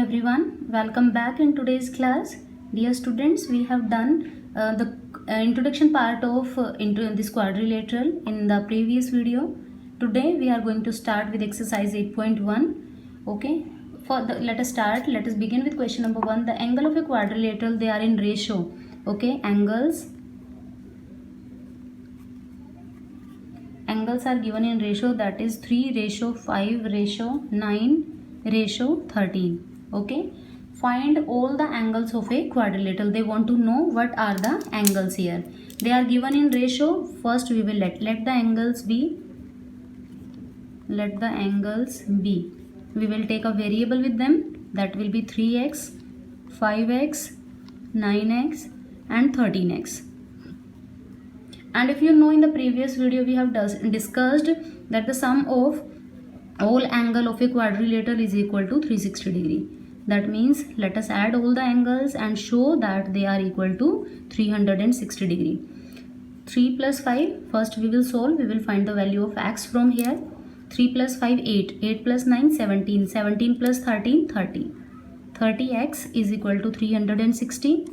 everyone, welcome back in today's class. Dear students, we have done the introduction part of into this quadrilateral in the previous video. Today we are going to start with exercise 8.1. Okay, let us start. Let us begin with question number 1. The angle of a quadrilateral, they are in ratio. Okay, angles are given in ratio, that is 3:5:9:13. Okay, find all the angles of a quadrilateral. They want to know what are the angles here. They are given in ratio. First we will let the angles be. Let the angles be. We will take a variable with them, that will be 3x, 5x, 9x and 13x. And if you know, in the previous video we have discussed that the sum of all angle of a quadrilateral is equal to 360 degree. That means let us add all the angles and show that they are equal to 360 degree. 3 plus 5, first we will solve. We will find the value of x from here. 3 plus 5, 8. 8 plus 9, 17. 17 plus 13, 30. 30x is equal to 360.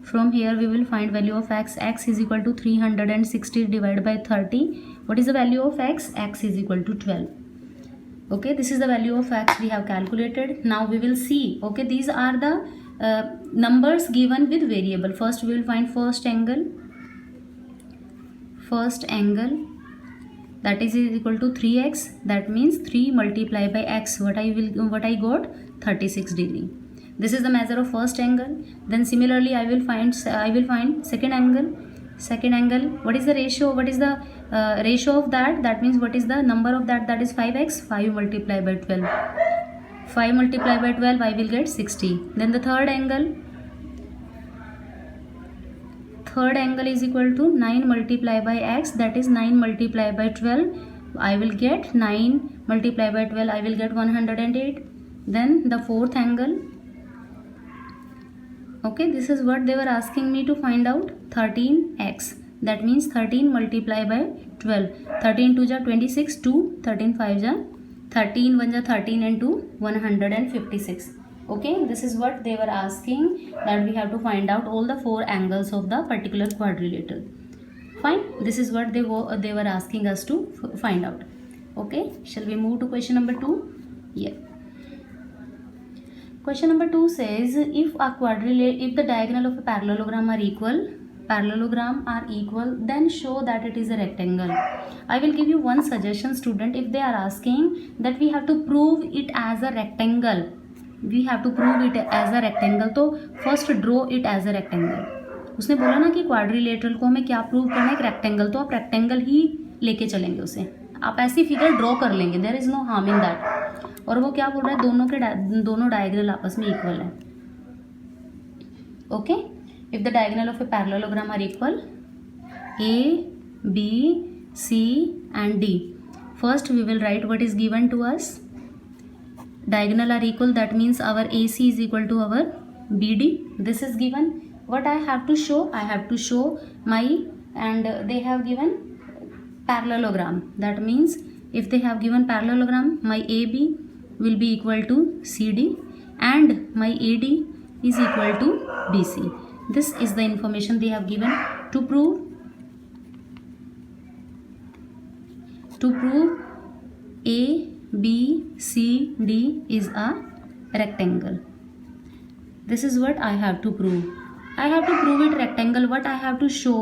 From here we will find value of x. X is equal to 360 divided by 30. What is the value of x? X is equal to 12. Okay, this is the value of x we have calculated. Now we will see. Okay, these are the numbers given with variable. First we will find first angle. First angle, that is equal to 3x. That means 3 multiplied by x. What I got? 36 degree. This is the measure of first angle. Then similarly I will find second angle. Second angle, what is the ratio? What is the ratio of that? That means what is the number of that? That is 5x. 5 multiplied by 12. 5 multiplied by 12, I will get 60. Then the third angle. Third angle is equal to 9 multiplied by x. That is 9 multiplied by 12. I will get 9 multiplied by 12. I will get 108. Then the fourth angle. Okay, this is what they were asking me to find out. 13x. That means 13 multiplied by 12. 13 2 ja 26, 2, 13 5 ja 13, 1 ja 13 and 2, 156. Okay, this is what they were asking, that we have to find out all the 4 angles of the particular quadrilateral. Fine, this is what they were asking us to find out. Okay, shall we move to question number 2? Yeah. Question number 2 says, if the diagonal of a parallelogram are equal, then show that it is a rectangle. I will give you one suggestion, student. If they are asking that we have to prove it as a rectangle, तो first draw it as a rectangle. उसने बोला ना कि quadrilateral को हमें क्या prove करना है, एक रेक्टेंगल, तो आप रेक्टेंगल ही लेके चलेंगे उसे. आप ऐसी फिगर ड्रॉ कर लेंगे, there is no harm in that. और वो क्या बोल रहा है, दोनों डायगोनल आपस में इक्वल है. Okay, if the diagonal of a parallelogram are equal, A B C and D. First we will write what is given to us. Diagonal are equal, that means our AC is equal to our BD. This is given. What I have to show? I have to show and they have given parallelogram. That means if they have given parallelogram, my AB will be equal to CD and my AD is equal to BC. This is the information they have given to prove A, B, C, D is a rectangle. This is what I have to prove. I have to prove it rectangle. What I have to show?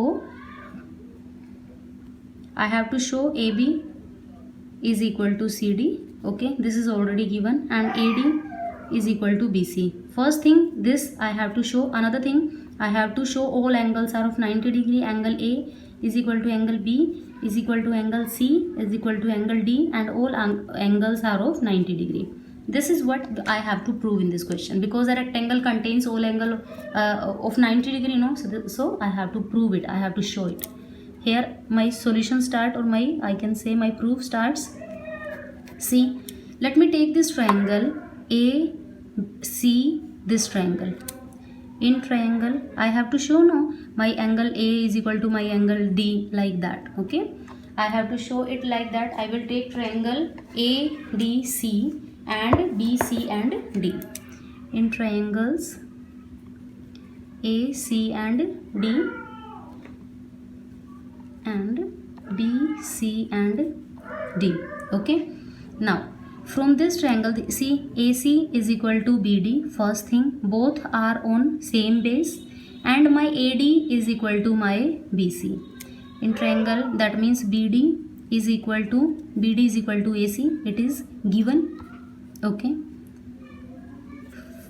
I have to show AB is equal to CD. Okay, this is already given, and AD is equal to BC. First thing, this I have to show. Another thing, I have to show all angles are of 90 degree. Angle A is equal to angle B is equal to angle C is equal to angle D, and all angles are of 90 degree. This is what I have to prove in this question, because a rectangle contains all angle of 90 degree, no? So I have to prove it, I have to show it. Here my solution start, or I can say my proof starts. See, let me take this triangle AC, this triangle. In triangle I have to show, no, my angle A is equal to my angle D, like that. Okay, I have to show it like that. I will take triangle ADC and BC and D. in triangles A, C and D and B, C and D. Okay, now from this triangle, see AC is equal to BD. First thing, both are on same base, and my AD is equal to my BC. In triangle, that means BD is equal to AC. It is given. Okay.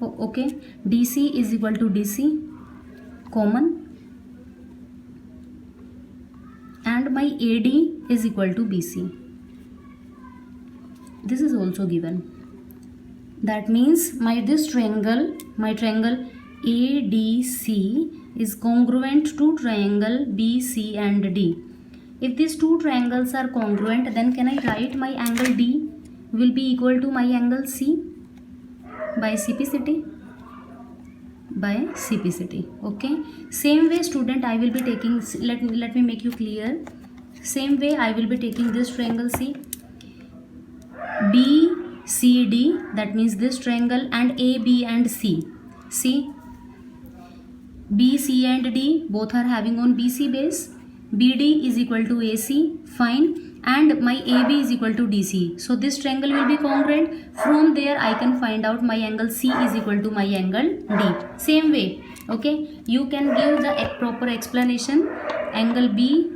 Okay. DC is equal to DC, common, and my AD is equal to BC. This is also given. That means my triangle ADC is congruent to triangle BC and D. If these two triangles are congruent, then can I write my angle D will be equal to my angle C by CPCT? By CPCT. Okay. Same way, student, I will be taking, let me make you clear. Same way I will be taking this triangle C, BCD, that means this triangle, and AB and C. See, B, C and D both are having on BC base. BD is equal to AC, fine, and my AB is equal to DC. So this triangle will be congruent. From there I can find out my angle C is equal to my angle D. Same way, okay, you can give the proper explanation. Angle B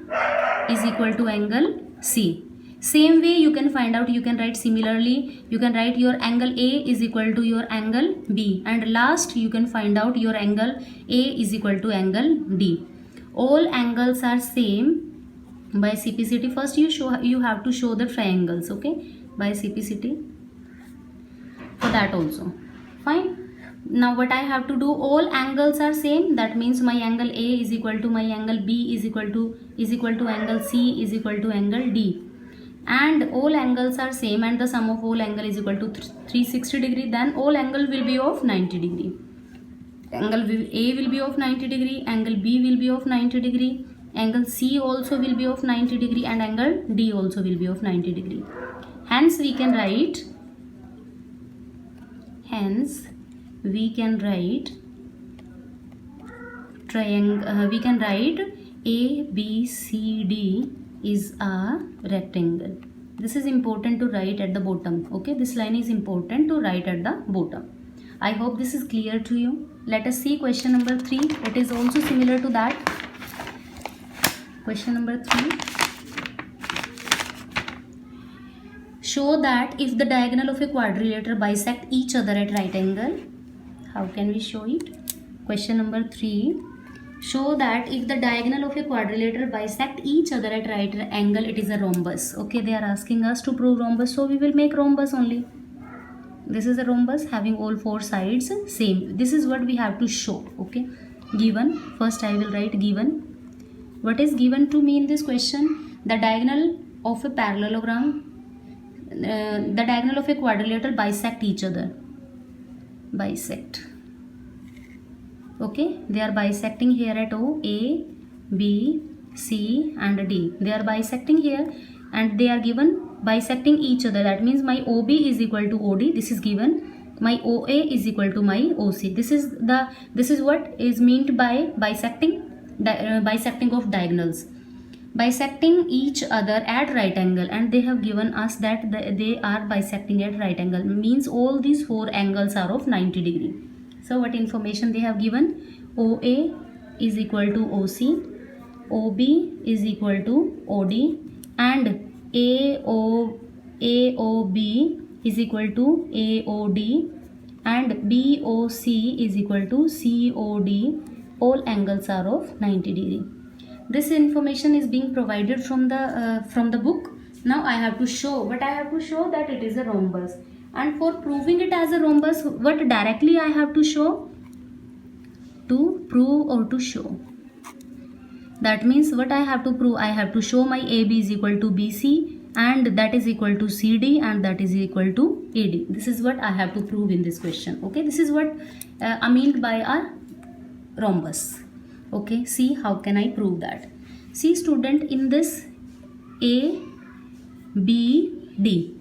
is equal to angle C. Same way you can find out, you can write similarly, you can write your angle A is equal to your angle B, and last you can find out your angle A is equal to angle D. All angles are same by CPCT. First you have to show the triangles, okay, by CPCT. For that also, fine. Now what I have to do, all angles are same, that means my angle A is equal to my angle B is equal to angle C is equal to angle D, and all angles are same, and the sum of all angle is equal to 360 degree. Then all angle will be of 90 degree. Angle A will be of 90 degree, angle B will be of 90 degree, angle C also will be of 90 degree, and angle D also will be of 90 degree. Hence we can write triangle, we can write ABCD is a rectangle. This is important to write at the bottom. Okay, this line is important to write at the bottom. I hope this is clear to you. Let us see question number 3. It is also similar to that. Question number 3. Show that if the diagonal of a quadrilateral bisect each other at right angle. How can we show it? Question number 3. Show that if the diagonal of a quadrilateral bisect each other at right angle, it is a rhombus. Okay, they are asking us to prove rhombus, so we will make rhombus only. This is a rhombus having all four sides same. This is what we have to show. Okay, given. First I will write given. What is given to me in this question? The diagonal of a parallelogram, the diagonal of a quadrilateral bisect each other. Bisect. Okay, they are bisecting here at O, A, B, C and D. They are bisecting here, and they are given bisecting each other. That means my OB is equal to OD. This is given. My OA is equal to my OC. This is what is meant by bisecting. Bisecting of diagonals. Bisecting each other at right angle, and they have given us that they are bisecting at right angle. Means all these four angles are of 90 degree. So what information they have given? OA is equal to OC, OB is equal to OD, and AOB is equal to AOD, and BOC is equal to COD. All angles are of 90 degree. This information is being provided from the book. Now I have to show, but I have to show that it is a rhombus. And for proving it as a rhombus, what directly I have to show? To prove or to show. That means what I have to prove? I have to show my AB is equal to BC, and that is equal to CD, and that is equal to AD. This is what I have to prove in this question. Okay, this is what I mean by a rhombus. Okay, see how can I prove that? See student, in this A, B, D.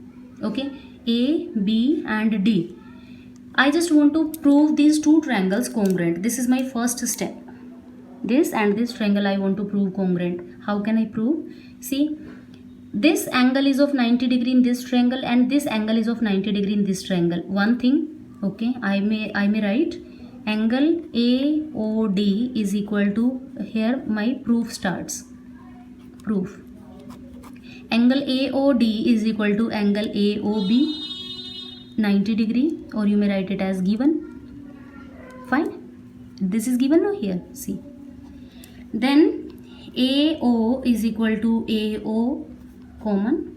Okay, A, B and D. I just want to prove these two triangles congruent. This is my first step. This and this triangle I want to prove congruent. How can I prove? See, this angle is of 90 degree in this triangle and this angle is of 90 degree in this triangle. One thing, okay, I may write angle AOD is equal to, here my proof starts. Proof. Angle AOD is equal to angle AOB 90 degree, or you may write it as given. Fine. This is given now here. See. Then AO is equal to AO common.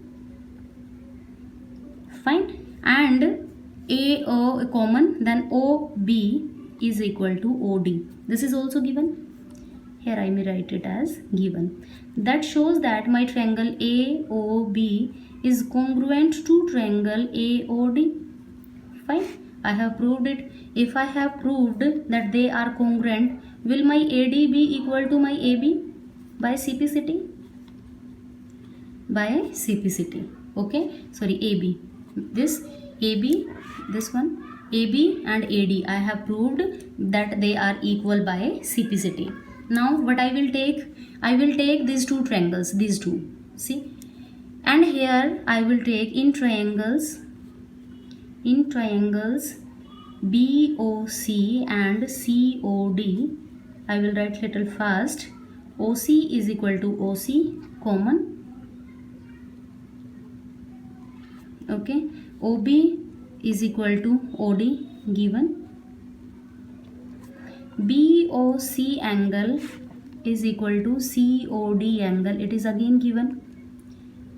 Fine. And AO common, then OB is equal to OD. This is also given. Here I may write it as given. That shows that my triangle AOB is congruent to triangle AOD. Fine. I have proved it. If I have proved that they are congruent, will my AD be equal to my AB by CPCT? By CPCT. Okay. Sorry, AB. This AB, this one, AB and AD. I have proved that they are equal by CPCT. Now what I will take these two triangles, these two. See. And here I will take in triangles BOC and COD. I will write little fast. OC is equal to OC common. Okay. OB is equal to OD given. BOC angle is equal to COD angle. It is again given.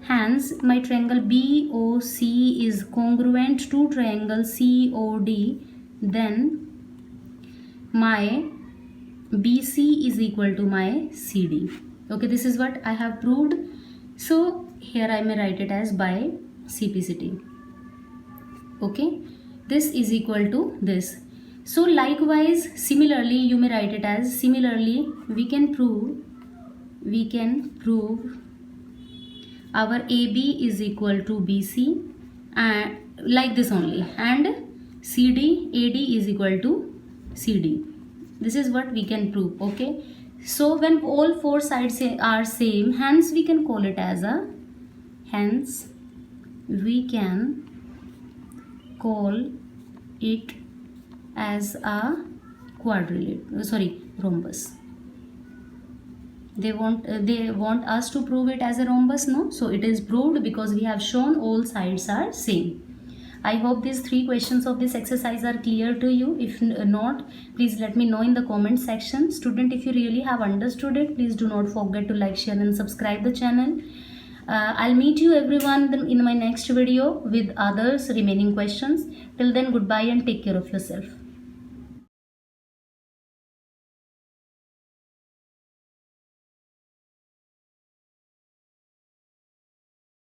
Hence, my triangle BOC is congruent to triangle COD. Then, my BC is equal to my CD. Okay, this is what I have proved. So, here I may write it as by CPCT. Okay, this is equal to this. So, likewise, similarly, you may write it as, similarly, we can prove our AB is equal to BC and like this only, and AD is equal to CD. This is what we can prove. Okay, so when all four sides are same, hence we can call it as a rhombus. They want us to prove it as a rhombus, no? So it is proved because we have shown all sides are same. I hope these 3 questions of this exercise are clear to you. If not, please let me know in the comment section. Student, if you really have understood it, please do not forget to like, share and subscribe the channel. I'll meet you everyone in my next video with others remaining questions. Till then, goodbye and take care of yourself.